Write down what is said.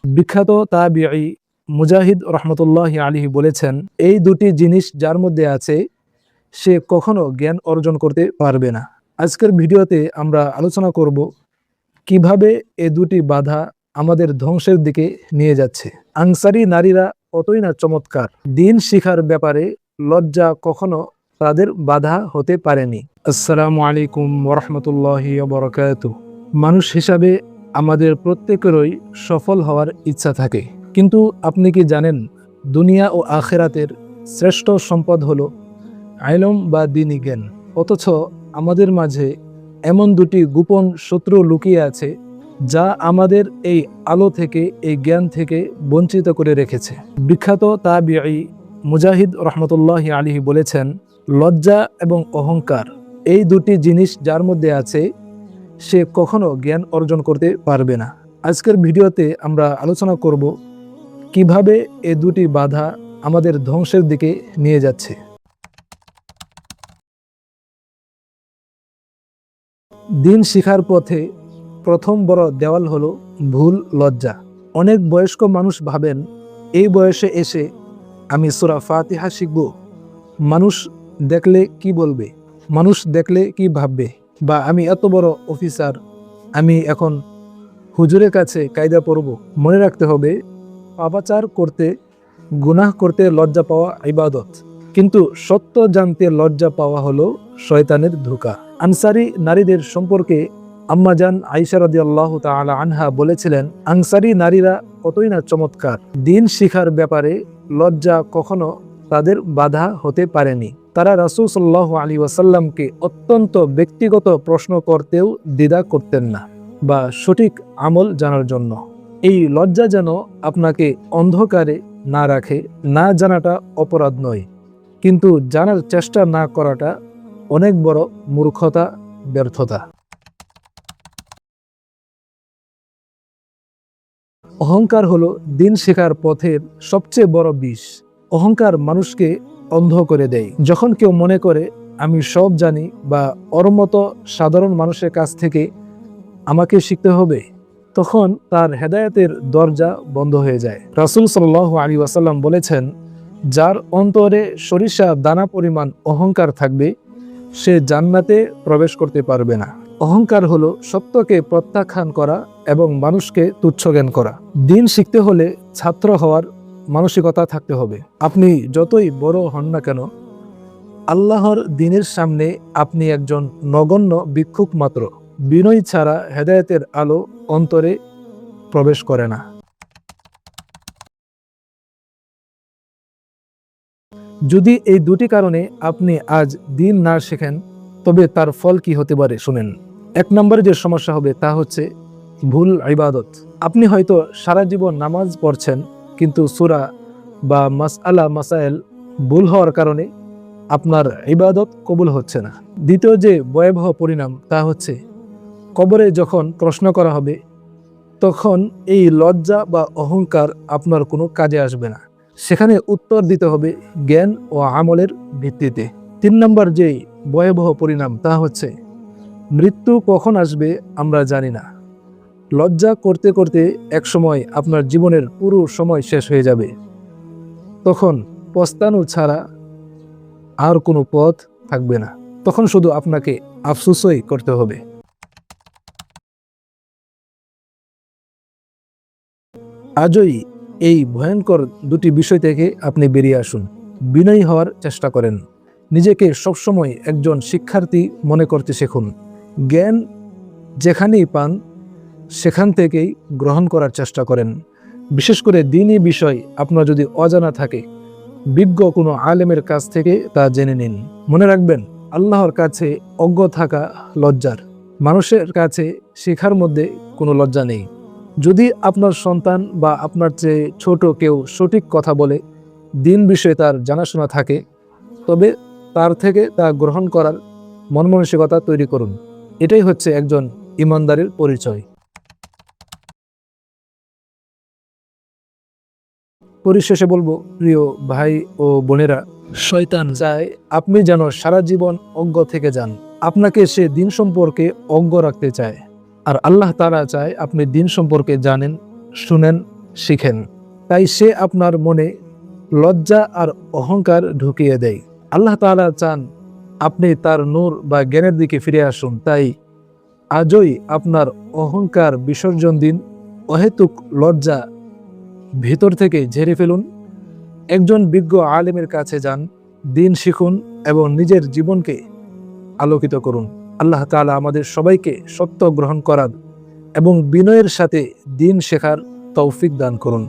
বিখ্যাত তাবিঈ মুজাহিদ রহমতুল্লাহি আলাইহি বলেছেন, এই দুটি জিনিস যার মধ্যে আছে সে কখনো জ্ঞান অর্জন করতে পারবে না। আজকের ভিডিওতে আমরা আলোচনা করব কিভাবে এই দুটি বাধা আমাদের ধ্বংসের দিকে নিয়ে যাচ্ছে। আনসারী নারীরা কতই না চমৎকার। দিন শিখার ব্যাপারে লজ্জা কখনো তাদের বাধা হতে পারেনি। আসসালামু আলাইকুম ওরহমতুল্লাহি ওয়াবারাকাতুহু। মানুষ হিসাবে আমাদের প্রত্যেকেরই সফল হওয়ার ইচ্ছা থাকে, কিন্তু আপনি কি জানেন দুনিয়া ও আখিরাতের শ্রেষ্ঠ সম্পদ হলো ইলম বা দ্বীনি জ্ঞান। অথচ আমাদের মাঝে এমন দুটি গোপন শত্রু লুকিয়ে আছে যা আমাদের এই আলো থেকে, এই জ্ঞান থেকে বঞ্চিত করে রেখেছে। বিখ্যাত তাবিঈ মুজাহিদ রহমতুল্লাহি আলাইহি বলেছেন, লজ্জা এবং অহংকার এই দুটি জিনিস যার মধ্যে আছে সে কখনো জ্ঞান অর্জন করতে পারবে না। আজকের ভিডিওতে আমরা আলোচনা করব কিভাবে এই দুটি বাধা আমাদের ধ্বংসের দিকে নিয়ে যাচ্ছে। দিন শিখার পথে প্রথম বড় দেওয়াল হলো ভুল লজ্জা। অনেক বয়স্ক মানুষ ভাবেন এই বয়সে এসে আমি সূরা ফাতিহা শিখব, মানুষ দেখলে কি বলবে, মানুষ দেখলে কি ভাববে, বা আমি এত বড় অফিসার, আমি এখন হুজুরের কাছে কায়দা পড়ব। মনে রাখতে হবে, পাপাচার করতে, গুনাহ করতে লজ্জা পাওয়া ইবাদত, কিন্তু সত্য জানতে লজ্জা পাওয়া হলো শয়তানের ধোঁকা। আনসারী নারীদের সম্পর্কে আম্মাজান আয়েশা রাদিয়াল্লাহু তাআলা আনহা বলেছিলেন, আনসারী নারীরা কতই না চমৎকার। দিন শিখার ব্যাপারে লজ্জা কখনো তাদের বাধা হতে পারেনি। তারা রাসূল সাল্লাল্লাহু আলাইহি ওয়াসাল্লামকে অত্যন্ত ব্যক্তিগত প্রশ্ন করতেও দ্বিধা করতেন না, বা সঠিক আমল জানার জন্য। এই লজ্জা যেন আপনাকে অন্ধকারে না রাখে। না জানাটা অপরাধ নয়, কিন্তু জানার চেষ্টা না করাটা অনেক বড় মূর্খতা, ব্যর্থতা। অহংকার হলো দিন শেখার পথের সবচেয়ে বড় বিষ। অহংকার মানুষকে অন্ধ করে দেয়। যখন কেউ মনে করে আমি সব জানি, বা ওর মতো সাধারণ মানুষের কাছ থেকে আমাকে শিখতে হবে, তখন তার হেদায়েতের দরজা বন্ধ হয়ে যায়। রাসূল সাল্লাল্লাহু আলাইহি ওয়াসাল্লাম বলেছেন, যার অন্তরে সরিষা দানা পরিমাণ অহংকার থাকবে সে জান্নাতে প্রবেশ করতে পারবে না। অহংকার হলো সত্যকে প্রত্যাখ্যান করা এবং মানুষকে তুচ্ছ জ্ঞান করা। দিন শিখতে হলে ছাত্র হওয়ার মানসিকতা থাকতে হবে। আপনি যতই বড় হন না কেন, আল্লাহর দ্বীনের সামনে আপনি একজন নগণ্য ভিক্ষুক মাত্র। বিনয় ছাড়া হেদায়েতের আলো অন্তরে প্রবেশ করে না। যদি এই দুটি কারণে আপনি আজ দিন না শেখেন, তবে তার ফল কি হতে পারে শুনেন। এক নম্বরে যে সমস্যা হবে তা হচ্ছে ভুল ইবাদত। আপনি হয়তো সারা জীবন নামাজ পড়ছেন, কিন্তু সূরা বা মাসআলা মাসাইল ভুল হওয়ার কারণে আপনার ইবাদত কবুল হচ্ছে না। দ্বিতীয় যে ভয়াবহ পরিণাম তা হচ্ছে কবরে যখন প্রশ্ন করা হবে, তখন এই লজ্জা বা অহংকার আপনার কোনো কাজে আসবে না। সেখানে উত্তর দিতে হবে জ্ঞান ও আমলের ভিত্তিতে। তিন নম্বর যে ভয়াবহ পরিণাম তা হচ্ছে মৃত্যু কখন আসবে আমরা জানি না। লজ্জা করতে করতে একসময় আপনার জীবনের পুরো সময় শেষ হয়ে যাবে। তখন পস্তানো ছাড়া আর কোনো পথ থাকবে না। তখন শুধু আপনাকে আফসোসই করতে হবে। আজই এই ভয়ঙ্কর দুটি বিষয় থেকে আপনি বেরিয়ে আসুন। বিনয়ী হওয়ার চেষ্টা করেন। নিজেকে সবসময় একজন শিক্ষার্থী মনে করতে শিখুন। জ্ঞান যেখানেই পান সেখান থেকেই গ্রহণ করার চেষ্টা করেন। বিশেষ করে দ্বীনি বিষয় আপনার যদি অজানা থাকে, বিজ্ঞ কোনো আলেমের কাছ থেকে তা জেনে নিন। মনে রাখবেন, আল্লাহর কাছে অজ্ঞ থাকা লজ্জার, মানুষের কাছে শেখার মধ্যে কোনো লজ্জা নেই। যদি আপনার সন্তান বা আপনার চেয়ে ছোট কেউ সঠিক কথা বলে, দিন বিষয়ে তার জানাশোনা থাকে, তবে তার থেকে তা গ্রহণ করার মন মানসিকতা তৈরি করুন। এটাই হচ্ছে একজন ইমানদারের পরিচয়। পরিশেষে বলবো, প্রিয় ভাই ও বোনেরা, শয়তান চায় আপনি যেন সারা জীবন অজ্ঞ থেকে যান। আপনাকে সে দিন সম্পর্কে অজ্ঞ রাখতে চায়। আর আল্লাহ তাআলা চায় আপনি দিন সম্পর্কে জানেন, শুনেন শিখেন। তাই সে আপনার মনে লজ্জা আর অহংকার ঢুকিয়ে দেয়। আল্লাহ তাআলা চান আপনি তার নূর বা জ্ঞানের দিকে ফিরে আসুন। তাই আজই আপনার অহংকার বিসর্জন দিন, অহেতুক লজ্জা ভিতর থেকে ঝেড়ে ফেলুন। একজন বিজ্ঞ আলেমের কাছে যান, দিন শিখুন এবং নিজের জীবনকে আলোকিত করুন। আল্লাহ তাআলা আমাদের সবাইকে সত্য গ্রহণ করার এবং বিনয়ের সাথে দিন শেখার তৌফিক দান করুন।